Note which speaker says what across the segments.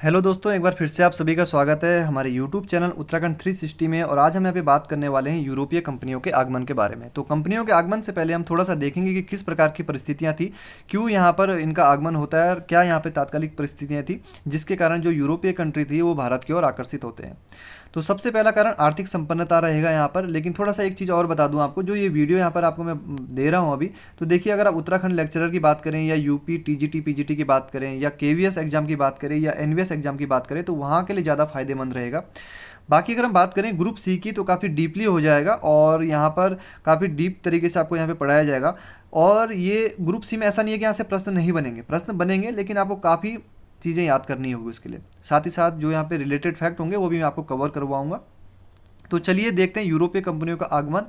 Speaker 1: Hello दोस्तों, एक बार फिर से आप सभी का स्वागत है हमारे यूट्यूब चैनल उत्तराखंड 360 में। और आज हम यहाँ पे बात करने वाले हैं यूरोपीय कंपनियों के आगमन के बारे में। तो कंपनियों के आगमन से पहले हम थोड़ा सा देखेंगे कि किस प्रकार की परिस्थितियाँ थी, क्यों यहाँ पर इनका आगमन होता है और क्या यहाँ पे तात्कालिक परिस्थितियाँ थी जिसके कारण जो यूरोपीय कंट्री थी वो भारत की ओर आकर्षित होते हैं। तो सबसे पहला कारण आर्थिक संपन्नता रहेगा यहाँ पर। लेकिन थोड़ा सा एक चीज़ और बता दूँ आपको, जो ये वीडियो यहाँ पर आपको मैं दे रहा हूँ अभी, तो देखिए अगर आप उत्तराखंड लेक्चरर की बात करें या यूपी टीजीटी पीजीटी की बात करें या केवीएस एग्जाम की बात करें या एनवीएस एग्जाम की बात करें तो वहाँ के लिए ज़्यादा फायदेमंद रहेगा। बाकी अगर हम बात करें ग्रुप सी की तो काफ़ी डीपली हो जाएगा और यहाँ पर काफ़ी डीप तरीके से आपको यहाँ पे पढ़ाया जाएगा। और ये ग्रुप सी में ऐसा नहीं है कि यहाँ से प्रश्न नहीं बनेंगे, प्रश्न बनेंगे, लेकिन आपको काफ़ी चीज़ें याद करनी होगी उसके लिए। साथ ही साथ जो यहाँ पे रिलेटेड फैक्ट होंगे वो भी मैं आपको कवर करवाऊंगा। तो चलिए देखते हैं यूरोपीय कंपनियों का आगमन।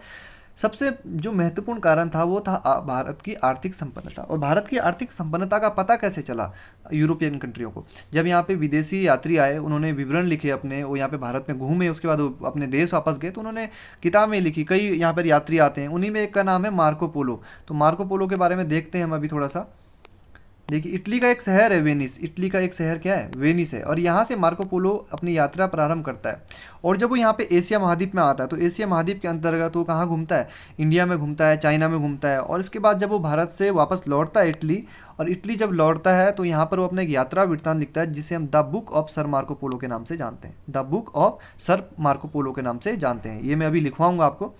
Speaker 1: सबसे जो महत्वपूर्ण कारण था वो था भारत की आर्थिक संपन्नता। और भारत की आर्थिक संपन्नता का पता कैसे चला यूरोपियन कंट्रियों को? जब यहाँ पे विदेशी यात्री आए, उन्होंने विवरण लिखे अपने, वो यहाँ पे भारत में घूमे, उसके बाद वो अपने देश वापस गए तो उन्होंने किताबें लिखी। कई यहाँ पर यात्री आते हैं, उन्हीं में एक का नाम है मार्को पोलो। तो मार्को पोलो के बारे में देखते हैं हम अभी थोड़ा सा। देखिए इटली का एक शहर है वेनिस, इटली का एक शहर क्या है, वेनिस है। और यहाँ से मार्को पोलो अपनी यात्रा प्रारंभ करता है। और जब वो यहाँ पे एशिया महाद्वीप में आता है तो एशिया महाद्वीप के अंतर्गत वो कहाँ घूमता है, इंडिया में घूमता है, चाइना में घूमता है। और इसके बाद जब वो भारत से वापस लौटता है इटली, और इटली जब लौटता है तो यहाँ पर वो अपने एक यात्रा वृत्तांत लिखता है जिसे हम the book of sir Marco Polo के नाम से जानते हैं। The book of sir Marco Polo के नाम से जानते हैं, ये मैं अभी लिखवाऊंगा आपको।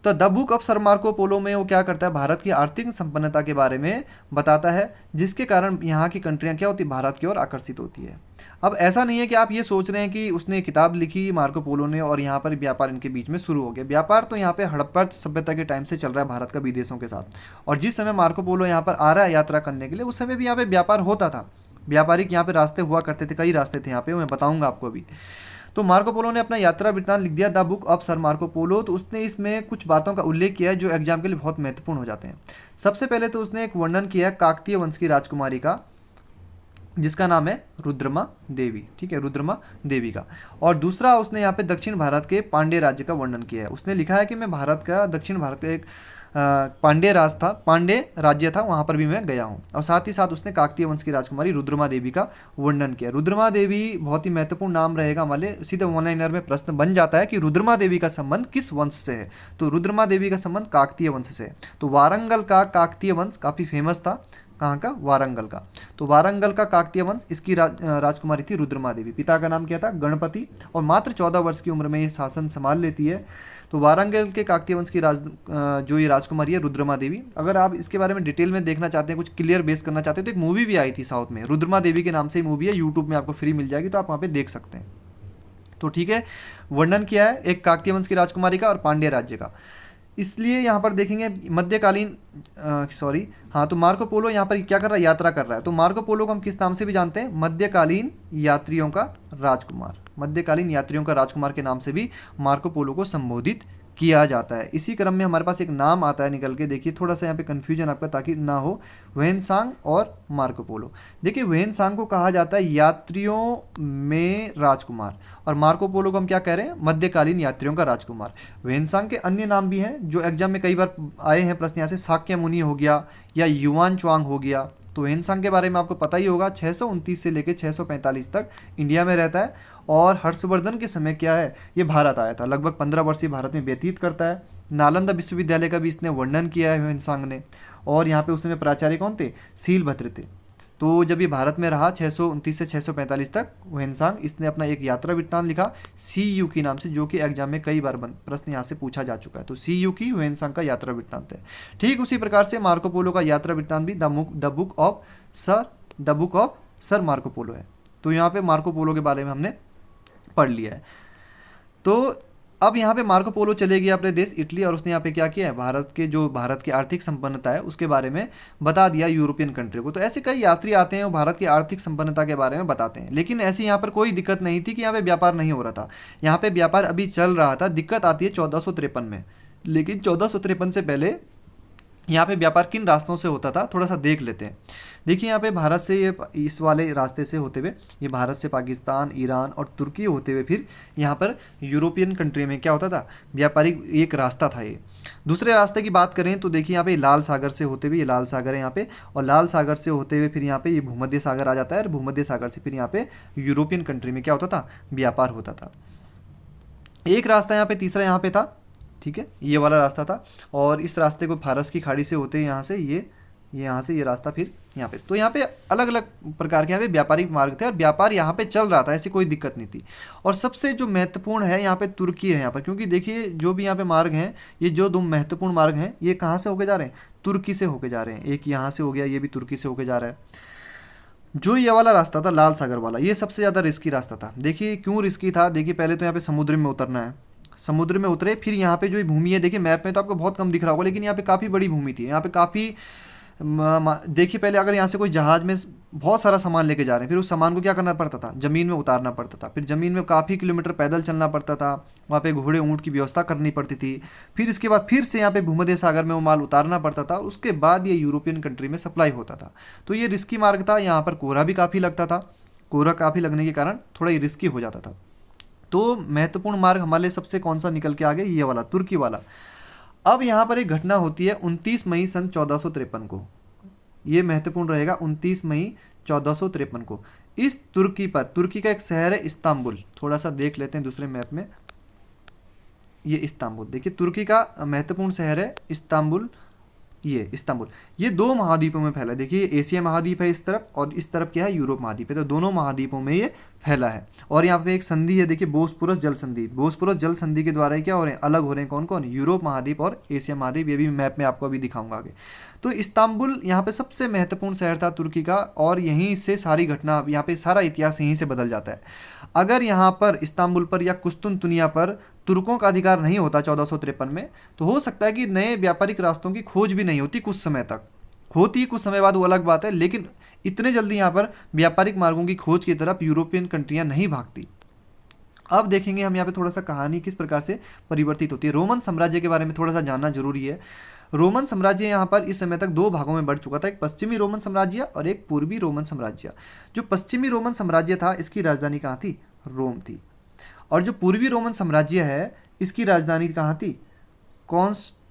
Speaker 1: तो the book of sir Marco Polo में वो क्या करता है, भारत की आर्थिक संपन्नता के बारे में बताता है, जिसके कारण यहाँ की कंट्रियाँ क्या होती, भारत की ओर आकर्षित होती है। अब ऐसा नहीं है कि आप ये सोच रहे हैं कि उसने किताब लिखी मार्को पोलो ने और यहाँ पर व्यापार इनके बीच में शुरू हो गया। व्यापार तो यहाँ पे हड़प्पा सभ्यता के टाइम से चल रहा है भारत का विदेशों के साथ। और जिस समय मार्को पोलो यहाँ पर आ रहा है यात्रा करने के लिए, उस समय भी यहाँ पे व्यापार होता था। व्यापारिक यहाँ पे रास्ते हुआ करते थे, कई रास्ते थे यहाँ पे, मैं बताऊंगा आपको अभी। तो मार्को पोलो ने अपना यात्रा वृत्तांत लिख दिया the book of sir Marco Polo. तो उसने इसमें कुछ बातों का उल्लेख किया है जो एग्जाम के लिए बहुत महत्वपूर्ण हो जाते हैं। सबसे पहले तो उसने एक वर्णन किया है काकतीय वंश की राजकुमारी का, जिसका नाम है रुद्रमा देवी। ठीक है, रुद्रमा देवी का। और दूसरा उसने यहाँ पे दक्षिण भारत के पांड्य राज्य का वर्णन किया है। उसने लिखा है कि मैं भारत का, दक्षिण भारत का एक पांड्य राज था, पांड्य राज्य था, वहाँ पर भी मैं गया हूँ। और साथ ही साथ उसने काकतीय वंश की राजकुमारी रुद्रमा देवी का वर्णन किया। रुद्रमा देवी बहुत ही महत्वपूर्ण नाम रहेगा हमारे। सीधे वन लाइनर में प्रश्न बन जाता है कि रुद्रमा देवी का संबंध किस वंश से है? तो रुद्रमा देवी का संबंध काकतीय वंश से है। तो वारंगल का काकतीय वंश काफ़ी फेमस था। कहाँ का? वारंगल का। तो वारंगल का काकतीय वंश, इसकी राजकुमारी थी रुद्रमा देवी। पिता का नाम क्या था? गणपति। और मात्र 14 वर्ष की उम्र में ये शासन संभाल लेती है। तो वारंगल के काकतीय वंश की जो ये राजकुमारी है रुद्रमा देवी। अगर आप इसके बारे में डिटेल में देखना चाहते हैं, कुछ क्लियर बेस करना चाहते हैं, तो एक मूवी भी आई थी साउथ में, रुद्रमा देवी के नाम से ही मूवी है, यूट्यूब में आपको फ्री मिल जाएगी, तो आप वहाँ पे देख सकते हैं। तो ठीक है, वर्णन किया है एक काकतीय वंश की राजकुमारी का और पांड्य राज्य का। इसलिए यहाँ पर देखेंगे मध्यकालीन, सॉरी हाँ, तो मार्को पोलो यहाँ पर क्या कर रहा है, यात्रा कर रहा है। तो मार्को पोलो को हम किस नाम से भी जानते हैं? मध्यकालीन यात्रियों का राजकुमार। मध्यकालीन यात्रियों का राजकुमार के नाम से भी मार्को पोलो को संबोधित किया जाता है। इसी क्रम में हमारे पास एक नाम आता है निकल के, देखिए थोड़ा सा यहाँ पे कन्फ्यूजन आपका ताकि ना हो, वेनसांग और मार्को पोलो। देखिए वेनसांग को कहा जाता है यात्रियों में राजकुमार, और मार्को पोलो को हम क्या कह रहे हैं? मध्यकालीन यात्रियों का राजकुमार। वेनसांग के अन्य नाम भी हैं जो एग्जाम में कई बार आए हैं प्रश्न, यहाँ से शाक्य मुनि हो गया या युवान च्वांग हो गया। तो वेनसांग के बारे में आपको पता ही होगा, 629 से लेकर 645 तक इंडिया में रहता है। और हर्षवर्धन के समय क्या है, ये भारत आया था, लगभग 15 वर्ष ये भारत में व्यतीत करता है। नालंदा विश्वविद्यालय का भी इसने वर्णन किया है वेनसांग ने। और यहाँ पे उस समय प्राचार्य कौन थे? शीलभद्र थे। तो जब ये भारत में रहा 629 से 645 तक वेनसांग, इसने अपना एक यात्रा वृत्तांत लिखा CU की नाम से, जो कि एग्जाम में कई बार प्रश्न यहाँ से पूछा जा चुका है। तो CU की वेनसांग का यात्रा वृत्तांत है। ठीक उसी प्रकार से मार्को पोलो का यात्रा वृत्तांत भी the book of sir Marco Polo है। तो यहाँ पे मार्को पोलो के बारे में हमने पढ़ लिया है। तो अब यहाँ पे मार्को पोलो चले गया अपने देश इटली, और उसने यहाँ पे क्या किया है, भारत की आर्थिक संपन्नता है उसके बारे में बता दिया यूरोपियन कंट्री को। तो ऐसे कई यात्री आते हैं वो भारत की आर्थिक संपन्नता के बारे में बताते हैं। लेकिन ऐसी यहाँ पर कोई दिक्कत नहीं थी कि यहाँ पे व्यापार नहीं हो रहा था। यहाँ पे व्यापार अभी चल रहा था। दिक्कत आती है 1453 में। लेकिन 1453 से पहले यहाँ पे व्यापार किन रास्तों से होता था थोड़ा सा देख लेते हैं। देखिए यहाँ पे भारत से ये इस वाले रास्ते से होते हुए ये भारत से पाकिस्तान, ईरान और तुर्की होते हुए फिर यहाँ पर यूरोपियन कंट्री में क्या होता था, व्यापारिक एक रास्ता था ये। दूसरे रास्ते की बात करें तो देखिए यहाँ पे लाल सागर से होते हुए, ये लाल सागर है यहाँ पे, और लाल सागर से होते हुए फिर यहाँ पे ये भूमध्य सागर आ जाता है, और भूमध्य सागर से फिर यहाँ पे यूरोपियन कंट्री में क्या होता था, व्यापार होता था। एक रास्ता यहाँ पे तीसरा यहाँ पे था, ठीक है, ये वाला रास्ता था। और इस रास्ते को फारस की खाड़ी से होते यहाँ से ये यहाँ से ये रास्ता फिर यहाँ पे, तो यहाँ पे अलग अलग प्रकार के यहाँ पे व्यापारिक मार्ग थे और व्यापार यहाँ पे चल रहा था, ऐसी कोई दिक्कत नहीं थी। और सबसे जो महत्वपूर्ण है यहाँ पे तुर्की है यहाँ पर, क्योंकि देखिए जो भी यहाँ पे मार्ग हैं, ये जो दो महत्वपूर्ण मार्ग हैं ये कहाँ से होके जा रहे हैं, तुर्की से होके जा रहे हैं। एक यहाँ से हो गया, ये भी तुर्की से होके जा रहा है। जो ये वाला रास्ता था लाल सागर वाला, ये सबसे ज़्यादा रिस्की रास्ता था। देखिए क्यों रिस्की था, देखिए पहले तो यहाँ पे समुद्र में उतरना है, समुद्र में उतरे, फिर यहाँ पे जो ये भूमि है, देखिए मैप में तो आपको बहुत कम दिख रहा होगा, लेकिन यहाँ पे काफ़ी बड़ी भूमि थी, यहाँ पे काफ़ी देखिए पहले अगर यहाँ से कोई जहाज़ में बहुत सारा सामान लेके जा रहे हैं, फिर उस सामान को क्या करना पड़ता था, ज़मीन में उतारना पड़ता था, फिर ज़मीन में काफ़ी किलोमीटर पैदल चलना पड़ता था, वहाँ पे घोड़े ऊँट की व्यवस्था करनी पड़ती थी, फिर इसके बाद फिर से यहाँ पे भूमध्य सागर में वो माल उतारना पड़ता था, उसके बाद ये यूरोपियन कंट्री में सप्लाई होता था। तो ये रिस्की मार्ग था, यहाँ पर कोहरा भी काफ़ी लगता था, कोहरा काफ़ी लगने के कारण थोड़ा ये रिस्की हो जाता था। तो महत्वपूर्ण मार्ग हमारे लिए सबसे कौन सा निकल के आ गया, ये वाला तुर्की वाला। अब यहाँ पर एक घटना होती है 29 मई सन 1453 को, ये महत्वपूर्ण रहेगा, 29 मई 1453 को इस तुर्की पर, तुर्की का एक शहर है इस्तांबुल, थोड़ा सा देख लेते हैं दूसरे मैप में, ये इस्तांबुल, देखिए तुर्की का महत्वपूर्ण शहर है इस्तांबुल, ये इस्तांबुल, ये दो महाद्वीपों में फैला है। देखिए एशिया महाद्वीप है इस तरफ और इस तरफ क्या है, यूरोप महाद्वीप है, तो दोनों महाद्वीपों में ये फैला है। और यहाँ पे एक संधि है, देखिए बोस्पोरस जल संधि, बोस्पोरस जल संधि के द्वारा क्या हो रहे हैं, अलग हो रहे हैं कौन कौन, यूरोप महाद्वीप और एशिया महाद्वीप, ये भी मैप में आपको अभी दिखाऊंगा आगे। तो इस्तांबुल यहाँ पे सबसे महत्वपूर्ण शहर था तुर्की का, और यहीं से सारी घटना, यहाँ पे सारा इतिहास यहीं से बदल जाता है। अगर यहाँ पर इस्तांबुल पर या कुस्तुनतुनिया पर तुर्कों का अधिकार नहीं होता 1453 में, तो हो सकता है कि नए व्यापारिक रास्तों की खोज भी नहीं होती, कुछ समय तक होती, कुछ समय बाद वो अलग बात है, लेकिन इतने जल्दी यहाँ पर व्यापारिक मार्गों की खोज की तरफ यूरोपियन कंट्रियाँ नहीं भागती। अब देखेंगे हम यहाँ पे थोड़ा सा कहानी किस प्रकार से परिवर्तित होती है। रोमन साम्राज्य के बारे में थोड़ा सा जानना जरूरी है। रोमन साम्राज्य यहाँ पर इस समय तक दो भागों में बढ़ चुका था, एक पश्चिमी रोमन साम्राज्य और एक पूर्वी रोमन साम्राज्य। जो पश्चिमी रोमन साम्राज्य था इसकी राजधानी कहाँ थी, रोम थी, और जो पूर्वी रोमन साम्राज्य है इसकी राजधानी कहाँ थी, कॉन्स्टेनिपोपल,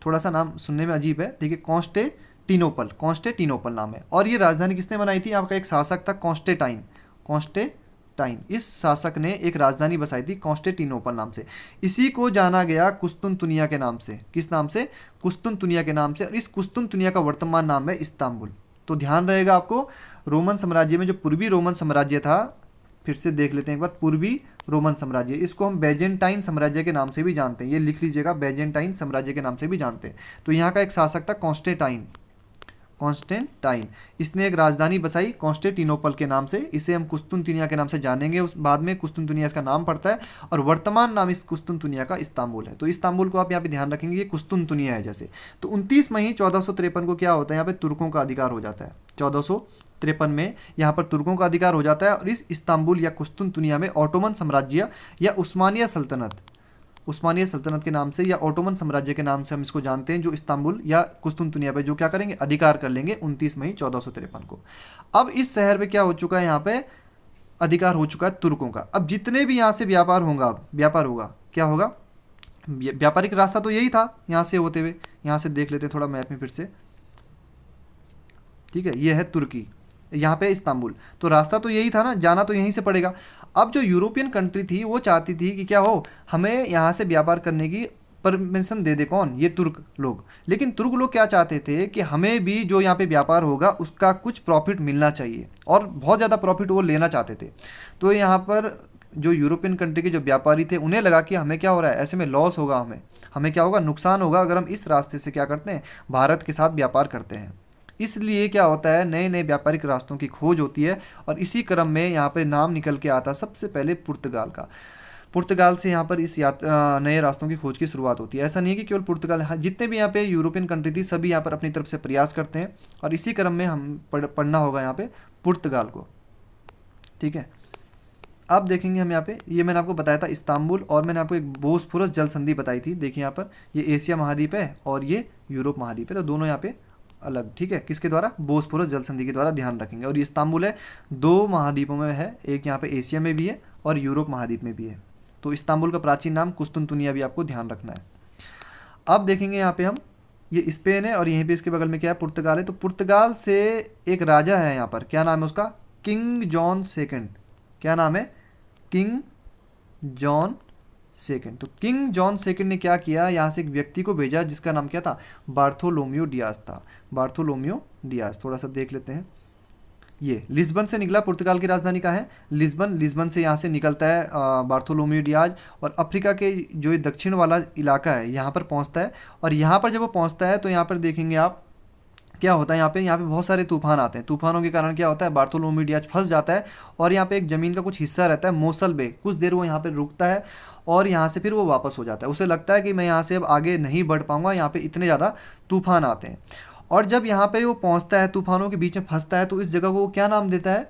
Speaker 1: थोड़ा सा नाम सुनने में अजीब है, देखिए कॉन्स्टेटिनोपल, कॉन्स्टेटिनोपल नाम है। और ये राजधानी किसने बनाई थी, आपका एक शासक था कॉन्स्टेटाइन, कॉन्स्टेटाइन, इस शासक ने एक राजधानी बसाई थी कॉन्स्टेटिनोपल नाम से। इसी को जाना गया कुस्तुनतुनिया के नाम से, किस नाम से, कुस्तुनतुनिया के नाम से, और इस कुस्तुनतुनिया का वर्तमान नाम है इस्तांबुल। तो ध्यान रहेगा आपको, रोमन साम्राज्य में जो पूर्वी रोमन साम्राज्य था, फिर से देख लेते हैं एक बार, पूर्वी रोमन साम्राज्य, इसको हम बेजेंटाइन साम्राज्य के नाम से भी जानते हैं, ये लिख लीजिएगा, बेजेंटाइन साम्राज्य के नाम से भी जानते हैं। तो यहाँ का एक शासक था कॉन्स्टेंटाइन, कॉन्स्टेंटाइन, इसने एक राजधानी बसाई कॉन्स्टेंटिनोपल के नाम से, इसे हम कुस्तुनतुनिया के नाम से जानेंगे, उस बाद में कुस्तुनतुनिया इसका नाम पड़ता है, और वर्तमान नाम इस कुस्तुनतुनिया का इस्तांबुल है। तो इस्तांबुल को आप यहाँ पे ध्यान रखेंगे, ये कुस्तुनतुनिया है जैसे। तो 29 मई 1453 को क्या होता है, यहाँ पे तुर्कों का अधिकार हो जाता है, 1453 में यहाँ पर तुर्कों का अधिकार हो जाता है, और इस इस्तांबुल या कुस्तुनतुनिया में ओटोमन साम्राज्य या उस्मानिया सल्तनत, उस्मानिया सल्तनत के नाम से या ओटोमन साम्राज्य के नाम से हम इसको जानते हैं, जो इस्तांबुल या कुस्तुनतुनिया पे जो क्या करेंगे, अधिकार कर लेंगे 29 मई 1453 को। अब इस शहर पे क्या हो चुका है, यहाँ पे अधिकार हो चुका है तुर्कों का। अब जितने भी यहाँ से व्यापार होगा, क्या होगा, व्यापारिक रास्ता तो यही था यहाँ से होते हुए, यहाँ से देख लेते हैं थोड़ा मैप में फिर से, ठीक है, ये है तुर्की, यहाँ पे इस्तांबुल, तो रास्ता तो यही था ना, जाना तो यहीं से पड़ेगा। अब जो यूरोपियन कंट्री थी वो चाहती थी कि क्या हो, हमें यहाँ से व्यापार करने की परमिशन दे दे, कौन, ये तुर्क लोग। लेकिन तुर्क लोग क्या चाहते थे कि हमें भी जो यहाँ पे व्यापार होगा उसका कुछ प्रॉफिट मिलना चाहिए, और बहुत ज़्यादा प्रॉफिट वो लेना चाहते थे। तो यहाँ पर जो यूरोपियन कंट्री के जो व्यापारी थे उन्हें लगा कि हमें क्या हो रहा है, ऐसे में लॉस होगा, हमें क्या होगा, नुकसान होगा, अगर हम इस रास्ते से क्या करते हैं, भारत के साथ व्यापार करते हैं। इसलिए क्या होता है, नए नए व्यापारिक रास्तों की खोज होती है, और इसी क्रम में यहाँ पे नाम निकल के आता सबसे पहले पुर्तगाल का। पुर्तगाल से यहाँ पर इस नए रास्तों की खोज की शुरुआत होती है। ऐसा नहीं है कि केवल पुर्तगाल, जितने भी यहाँ पे यूरोपियन कंट्री थी सभी यहाँ पर अपनी तरफ से प्रयास करते हैं, और इसी क्रम में हम पढ़ना होगा यहाँ पे पुर्तगाल को, ठीक है। अब देखेंगे हम यहाँ पे, ये मैंने आपको बताया था इस्तांबुल, और मैंने आपको एक बोस्फोरस जल संधि बताई थी। देखिए यहाँ पर ये एशिया महाद्वीप है और ये यूरोप महाद्वीप है, तो दोनों यहाँ पे अलग, ठीक है, किसके द्वारा, बोस्फोरस जल संधि के द्वारा, ध्यान रखेंगे। और ये इस्तांबुल है, दो महाद्वीपों में है, एक यहाँ पे एशिया में भी है और यूरोप महाद्वीप में भी है। तो इस्तांबुल का प्राचीन नाम कुस्तुनतुनिया भी आपको ध्यान रखना है। अब देखेंगे यहाँ पे हम, ये स्पेन है और यहीं पे इसके बगल में क्या है, पुर्तगाल है। तो पुर्तगाल से एक राजा है यहाँ पर, क्या नाम है उसका, किंग जॉन सेकंड। क्या नाम है, किंग जॉन सेकंड। तो किंग जॉन सेकंड ने क्या किया, यहाँ से एक व्यक्ति को भेजा जिसका नाम क्या था, बार्थोलोमियो डियाज था। बार्थोलोमियो डियाज, थोड़ा सा देख लेते हैं। ये लिस्बन से निकला, पुर्तगाल की राजधानी कहाँ है, लिस्बन। लिस्बन से यहाँ से निकलता है बार्थोलोमियो डियाज, और अफ्रीका के जो ये दक्षिण वाला इलाका है यहाँ पर पहुँचता है। और यहाँ पर जब वो पहुँचता है तो यहाँ पर देखेंगे आप क्या होता है, यहाँ पे बहुत सारे तूफान आते हैं। तूफानों के कारण क्या होता है, बार्थोलोमियो डियाज फंस जाता है, और यहाँ पे एक ज़मीन का कुछ हिस्सा रहता है मोसल बे, कुछ देर वो यहाँ पे रुकता है और यहाँ से फिर वो वापस हो जाता है। उसे लगता है कि मैं यहाँ से अब आगे नहीं बढ़ पाऊंगा, यहाँ पे इतने ज़्यादा तूफान आते हैं। और जब यहाँ पे वो पहुँचता है, तूफानों के बीच में फंसता है, तो इस जगह को वो क्या नाम देता है,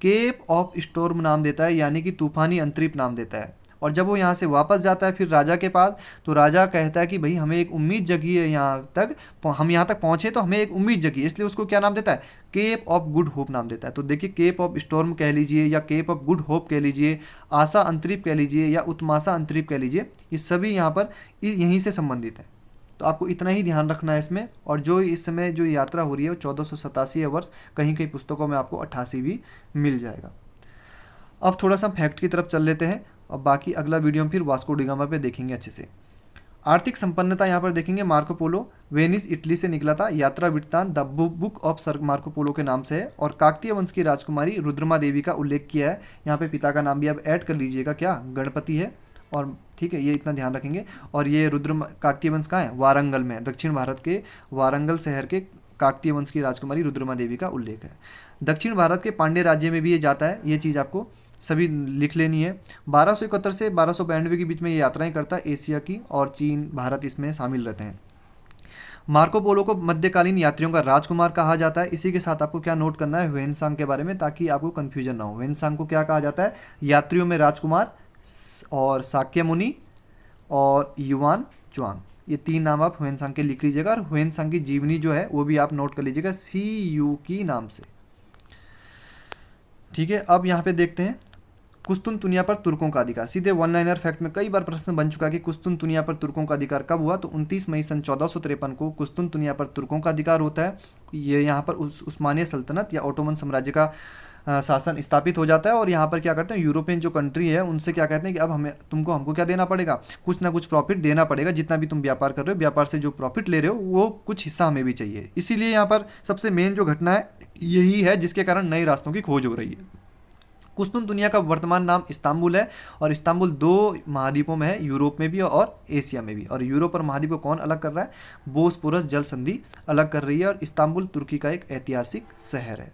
Speaker 1: केप ऑफ स्टॉर्म नाम देता है, यानी कि तूफानी अंतरीप नाम देता है। और जब वो यहाँ से वापस जाता है फिर राजा के पास, तो राजा कहता है कि भाई हमें एक उम्मीद जगी है, यहाँ तक हम यहाँ तक पहुँचे तो हमें एक उम्मीद जगी, इसलिए उसको क्या नाम देता है, केप ऑफ गुड होप नाम देता है। तो देखिए, केप ऑफ स्टॉर्म कह लीजिए या केप ऑफ गुड होप कह लीजिए, आशा अंतरीप कह लीजिए या उत्माशा अंतरीप कह लीजिए, ये सभी यहाँ पर यहीं से संबंधित है। तो आपको इतना ही ध्यान रखना है इसमें। और जो इस समय जो यात्रा हो रही है वो 1487 है वर्ष, कहीं कहीं पुस्तकों में आपको 88 भी मिल जाएगा। अब थोड़ा सा फैक्ट की तरफ चल लेते हैं, और बाकी अगला वीडियो में फिर वास्को डी गामा पे देखेंगे अच्छे से। आर्थिक संपन्नता यहाँ पर देखेंगे, मार्को पोलो वेनिस इटली से निकला था, यात्रा वृत्तांत the book of sir Marco Polo के नाम से है, और काकतीय वंश की राजकुमारी रुद्रमा देवी का उल्लेख किया है। यहाँ पे पिता का नाम भी आप ऐड कर लीजिएगा, क्या, गणपति है, और ठीक है, ये इतना ध्यान रखेंगे। और ये काकतीय वंश कहाँ है, वारंगल में, दक्षिण भारत के वारंगल शहर के काकतीय वंश की राजकुमारी रुद्रमा देवी का उल्लेख है। दक्षिण भारत के पांड्य राज्य में भी ये जाता है, ये चीज़ आपको सभी लिख लेनी है। 1271 से 1292 के बीच में ये यात्राएं करता है एशिया की, और चीन, भारत इसमें शामिल रहते हैं। मार्को पोलो को मध्यकालीन यात्रियों का राजकुमार कहा जाता है। इसी के साथ आपको क्या नोट करना है, ह्वेनसांग के बारे में, ताकि आपको कन्फ्यूजन ना हो। ह्वेनसांग को क्या कहा जाता है, यात्रियों में राजकुमार, और साक्य मुनि और युवान चुआंग, ये तीन नाम आप ह्वेनसांग के लिख लीजिएगा। और ह्वेनसांग की जीवनी जो है वो भी आप नोट कर लीजिएगा, CU की नाम से, ठीक है। अब यहाँ पे देखते हैं कुस्तुनतुनिया पर तुर्कों का अधिकार। सीधे वन लाइनर फैक्ट में कई बार प्रश्न बन चुका है कि कुस्तुनतुनिया पर तुर्कों का अधिकार कब हुआ, तो 29 मई सन 1453 को कुस्तुनतुनिया पर तुर्कों का अधिकार होता है। ये यहाँ पर उस्मानिया सल्तनत या ओटोमन साम्राज्य का शासन स्थापित हो जाता है। और यहाँ पर क्या करते हैं, यूरोपियन जो कंट्री है उनसे क्या कहते हैं कि अब हमें हमको क्या देना पड़ेगा, कुछ ना कुछ प्रॉफिट देना पड़ेगा। जितना भी तुम व्यापार कर रहे हो, व्यापार से जो प्रॉफिट ले रहे हो वो कुछ हिस्सा हमें भी चाहिए। इसीलिए यहाँ पर सबसे मेन जो घटना है यही है जिसके कारण नए रास्तों की खोज हो रही है। कुस्तुनतुनिया का वर्तमान नाम इस्तांबुल है, और इस्तांबुल दो महाद्वीपों में है, यूरोप में भी और एशिया में भी। और यूरोप और महाद्वीप को कौन अलग कर रहा है, बोस्पोरस जल संधि अलग कर रही है। और इस्तांबुल तुर्की का एक ऐतिहासिक शहर है,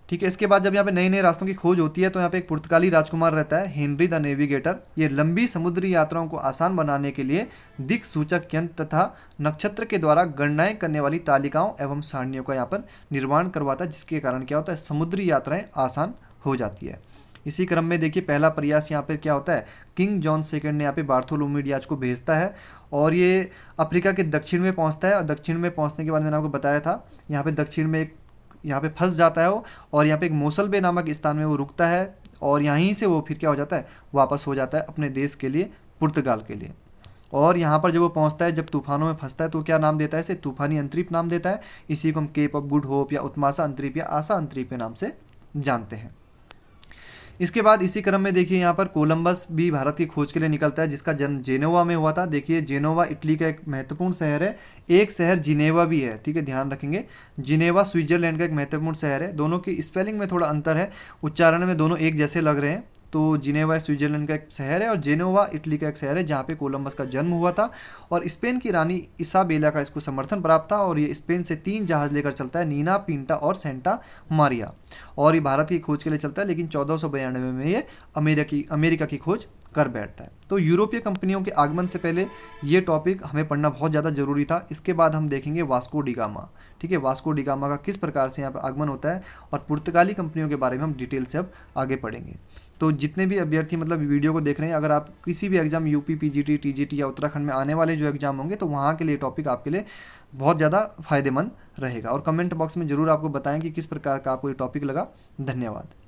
Speaker 1: ठीक है। इसके बाद जब यहाँ पे नए नए रास्तों की खोज होती है तो यहाँ पे एक पुर्तगाली राजकुमार रहता है, हेनरी द नेविगेटर। ये लंबी समुद्री यात्राओं को आसान बनाने के लिए दिक् सूचक यंत्र तथा नक्षत्र के द्वारा गणनाएं करने वाली तालिकाओं एवं सारणियों का यहाँ पर निर्माण करवाता है, जिसके कारण क्या होता है, समुद्री यात्राएं आसान हो जाती है। इसी क्रम में देखिए पहला प्रयास यहाँ पर क्या होता है, किंग जॉन सेकंड ने यहाँ पे बार्थोलोम्यू डियाज को भेजता है, और ये अफ्रीका के दक्षिण में पहुँचता है। और दक्षिण में पहुँचने के बाद मैंने आपको बताया था, यहाँ पे दक्षिण में यहाँ पे फंस जाता है वो, और यहाँ पे एक मोसल बे नामक स्थान में वो रुकता है, और यहीं से वो फिर क्या हो जाता है, वापस हो जाता है अपने देश के लिए, पुर्तगाल के लिए। और यहाँ पर जब वो पहुँचता है, जब तूफानों में फंसता है, तो क्या नाम देता है इसे, तूफानी अंतरीप नाम देता है। इसी को हम केप ऑफ गुड होप या उत्माशा अंतरीप या आशा अंतरीप के नाम से जानते हैं। इसके बाद इसी क्रम में देखिए यहाँ पर कोलंबस भी भारत की खोज के लिए निकलता है, जिसका जन्म जेनोवा में हुआ था। देखिए जेनोवा इटली का एक महत्वपूर्ण शहर है, एक शहर जिनेवा भी है, ठीक है, ध्यान रखेंगे। जिनेवा स्विट्जरलैंड का एक महत्वपूर्ण शहर है। दोनों की स्पेलिंग में थोड़ा अंतर है, उच्चारण में दोनों एक जैसे लग रहे हैं। तो जिनेवा स्विट्जरलैंड का एक शहर है और जेनोवा इटली का एक शहर है, जहाँ पे कोलंबस का जन्म हुआ था। और स्पेन की रानी इसाबेला का इसको समर्थन प्राप्त था, और ये स्पेन से 3 जहाज़ लेकर चलता है, नीना, पिंटा और सेंटा मारिया। और ये भारत की खोज के लिए चलता है, लेकिन 1492 में ये अमेरिका की खोज कर बैठता है। तो यूरोपीय कंपनियों के आगमन से पहले ये टॉपिक हमें पढ़ना बहुत ज़्यादा ज़रूरी था। इसके बाद हम देखेंगे वास्को डी गामा। ठीक है, वास्को डी गामा का किस प्रकार से यहाँ पर आगमन होता है, और पुर्तगाली कंपनियों के बारे में हम डिटेल से अब आगे पढ़ेंगे। तो जितने भी अभ्यर्थी मतलब वीडियो को देख रहे हैं, अगर आप किसी भी एग्जाम यूपी, पीजीटी, टीजीटी या उत्तराखंड में आने वाले जो एग्जाम होंगे, तो वहाँ के लिए टॉपिक आपके लिए बहुत ज़्यादा फायदेमंद रहेगा। और कमेंट बॉक्स में ज़रूर आपको बताएं कि किस प्रकार का आपको ये टॉपिक लगा। धन्यवाद।